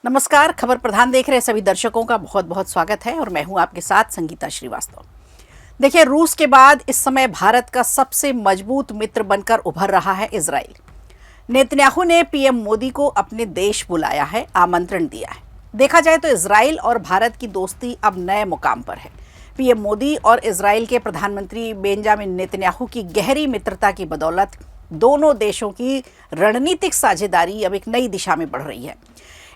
नमस्कार। खबर प्रधान देख रहे सभी दर्शकों का बहुत बहुत स्वागत है और मैं हूं आपके साथ संगीता श्रीवास्तव। देखिए, रूस के बाद इस समय भारत का सबसे मजबूत मित्र बनकर उभर रहा है इजराइल। नेतन्याहू ने पीएम मोदी को अपने देश बुलाया है, आमंत्रण दिया है। देखा जाए तो इजराइल और भारत की दोस्ती अब नए मुकाम पर है। पीएम मोदी और इजराइल के प्रधानमंत्री बेंजामिन नेतन्याहू की गहरी मित्रता की बदौलत दोनों देशों की रणनीतिक साझेदारी अब एक नई दिशा में बढ़ रही है।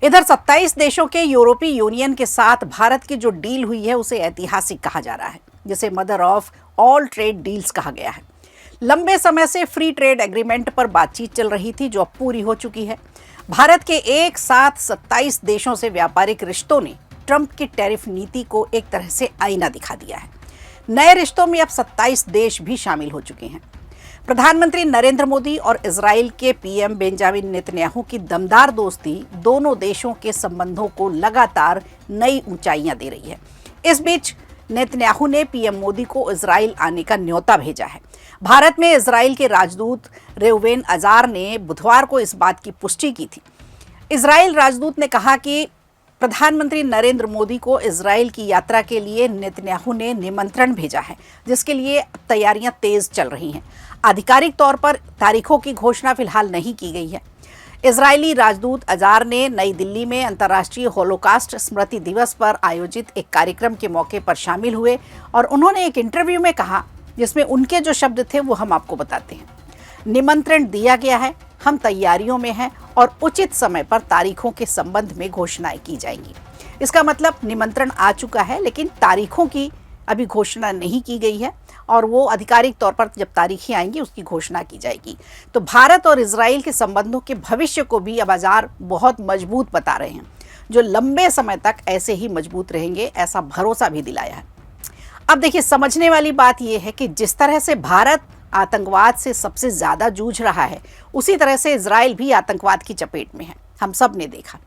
इधर 27 देशों के यूरोपीय यूनियन के साथ भारत की जो डील हुई है उसे ऐतिहासिक कहा जा रहा है, जिसे mother of all trade deals कहा गया है। लंबे समय से फ्री ट्रेड एग्रीमेंट पर बातचीत चल रही थी, जो अब पूरी हो चुकी है। भारत के एक साथ 27 देशों से व्यापारिक रिश्तों ने ट्रंप की टैरिफ नीति को एक तरह से आईना दिखा दिया है। नए रिश्तों में अब 27 देश भी शामिल हो चुके हैं। प्रधानमंत्री नरेंद्र मोदी और इजराइल के पीएम बेंजामिन नेतन्याहू की दमदार दोस्ती दोनों देशों के संबंधों को लगातार नई ऊंचाइयां दे रही है। इस बीच नेतन्याहू ने पीएम मोदी को इजराइल आने का न्योता भेजा है। भारत में इजराइल के राजदूत रेउवेन अजार ने बुधवार को इस बात की पुष्टि की थी। इजराइल राजदूत ने कहा कि प्रधानमंत्री नरेंद्र मोदी को इजराइल की यात्रा के लिए नेतन्याहू ने निमंत्रण भेजा है, जिसके लिए तैयारियां तेज चल रही हैं। आधिकारिक तौर पर तारीखों की घोषणा फिलहाल नहीं की गई है। इजरायली राजदूत अजार ने नई दिल्ली में अंतर्राष्ट्रीय होलोकास्ट स्मृति दिवस पर आयोजित एक कार्यक्रम के मौके पर शामिल हुए और उन्होंने एक इंटरव्यू में कहा, जिसमें उनके जो शब्द थे वो हम आपको बताते हैं। निमंत्रण दिया गया है, हम तैयारियों में हैं और उचित समय पर तारीखों के संबंध में घोषणाएं की जाएंगी। इसका मतलब निमंत्रण आ चुका है, लेकिन तारीखों की अभी घोषणा नहीं की गई है और वो आधिकारिक तौर पर जब तारीखें आएंगी उसकी घोषणा की जाएगी। तो भारत और इजराइल के संबंधों के भविष्य को भी अब अजार बहुत मजबूत बता रहे हैं, जो लंबे समय तक ऐसे ही मजबूत रहेंगे, ऐसा भरोसा भी दिलाया है। अब देखिए, समझने वाली बात यह है कि जिस तरह से भारत आतंकवाद से सबसे ज्यादा जूझ रहा है, उसी तरह से इजराइल भी आतंकवाद की चपेट में है। हम सब ने देखा।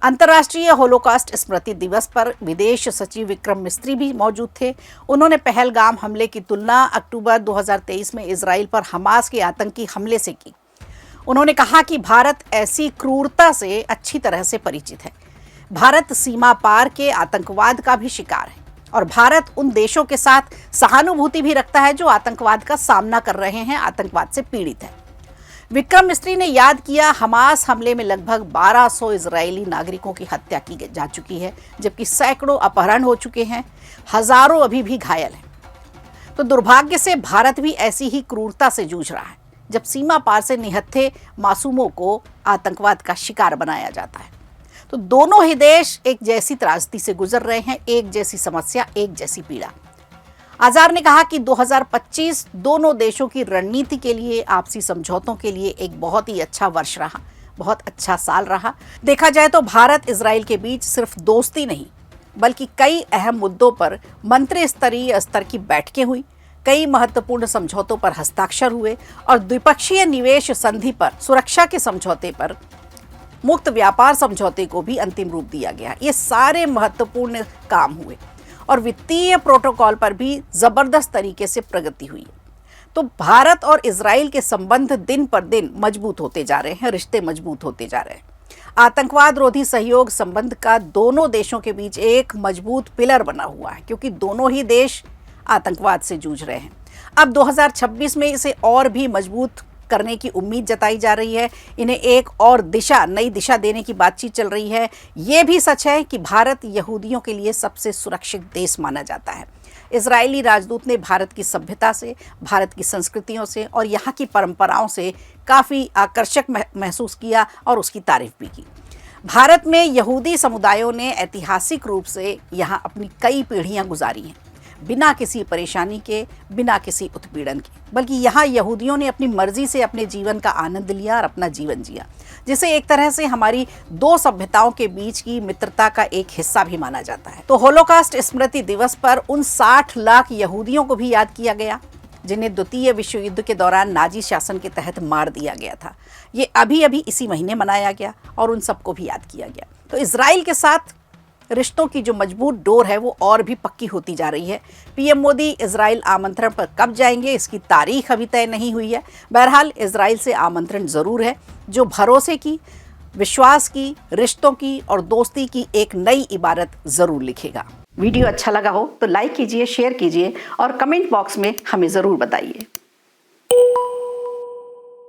अंतर्राष्ट्रीय होलोकास्ट स्मृति दिवस पर विदेश सचिव विक्रम मिस्त्री भी मौजूद थे। उन्होंने पहलगाम हमले की तुलना अक्टूबर 2023 में इजराइल पर हमास के आतंकी हमले से की। उन्होंने कहा कि भारत ऐसी क्रूरता से अच्छी तरह से परिचित है। भारत सीमा पार के आतंकवाद का भी शिकार है और भारत उन देशों के साथ सहानुभूति भी रखता है जो आतंकवाद का सामना कर रहे हैं, आतंकवाद से पीड़ित है। विक्रम मिस्त्री ने याद किया, हमास हमले में लगभग 1200 इजरायली नागरिकों की हत्या की जा चुकी है, जबकि सैकड़ों अपहरण हो चुके हैं, हजारों अभी भी घायल हैं। तो दुर्भाग्य से भारत भी ऐसी ही क्रूरता से जूझ रहा है, जब सीमा पार से निहत्थे मासूमों को आतंकवाद का शिकार बनाया जाता है। तो दोनों ही देश एक जैसी त्रासदी से गुजर रहे हैं, एक जैसी समस्या, एक जैसी पीड़ा। आजार ने कहा कि 2025 दोनों देशों की रणनीति के लिए, आपसी समझौतों के लिए एक बहुत ही अच्छा वर्ष रहा, बहुत अच्छा साल रहा। देखा जाए तो भारत इजराइल के बीच सिर्फ दोस्ती नहीं, बल्कि कई अहम मुद्दों पर मंत्री स्तरीय स्तर की बैठकें हुई, कई महत्वपूर्ण समझौतों पर हस्ताक्षर हुए और द्विपक्षीय निवेश संधि पर, सुरक्षा के समझौते पर, मुक्त व्यापार समझौते को भी अंतिम रूप दिया गया। ये सारे महत्वपूर्ण काम हुए और वित्तीय प्रोटोकॉल पर भी जबरदस्त तरीके से प्रगति हुई। तो भारत और इजराइल के संबंध दिन पर दिन मजबूत होते जा रहे हैं, रिश्ते मजबूत होते जा रहे हैं। आतंकवाद रोधी सहयोग संबंध का दोनों देशों के बीच एक मजबूत पिलर बना हुआ है, क्योंकि दोनों ही देश आतंकवाद से जूझ रहे हैं। अब 2026 में इसे और भी मजबूत करने की उम्मीद जताई जा रही है। इन्हें एक और नई दिशा देने की बातचीत चल रही है। ये भी सच है कि भारत यहूदियों के लिए सबसे सुरक्षित देश माना जाता है। इजरायली राजदूत ने भारत की सभ्यता से, भारत की संस्कृतियों से और यहाँ की परंपराओं से काफ़ी आकर्षक महसूस किया और उसकी तारीफ भी की। भारत में यहूदी समुदायों ने ऐतिहासिक रूप से यहाँ अपनी कई पीढ़ियाँ गुजारी हैं, बिना किसी परेशानी के, बिना किसी उत्पीड़न के, बल्कि यहाँ यहूदियों ने अपनी मर्जी से अपने जीवन का आनंद लिया और अपना जीवन जिया, जिसे एक तरह से हमारी दो सभ्यताओं के बीच की मित्रता का एक हिस्सा भी माना जाता है। तो होलोकास्ट स्मृति दिवस पर उन 60 लाख यहूदियों को भी याद किया गया, जिन्हें द्वितीय विश्व युद्ध के दौरान नाजी शासन के तहत मार दिया गया था। ये अभी अभी इसी महीने मनाया गया और उन सबको भी याद किया गया। तो इजराइल के साथ रिश्तों की जो मजबूत डोर है वो और भी पक्की होती जा रही है। पीएम मोदी इजराइल आमंत्रण पर कब जाएंगे, इसकी तारीख अभी तय नहीं हुई है। बहरहाल इजराइल से आमंत्रण ज़रूर है, जो भरोसे की, विश्वास की, रिश्तों की और दोस्ती की एक नई इबारत जरूर लिखेगा। वीडियो अच्छा लगा हो तो लाइक कीजिए, शेयर कीजिए और कमेंट बॉक्स में हमें जरूर बताइए।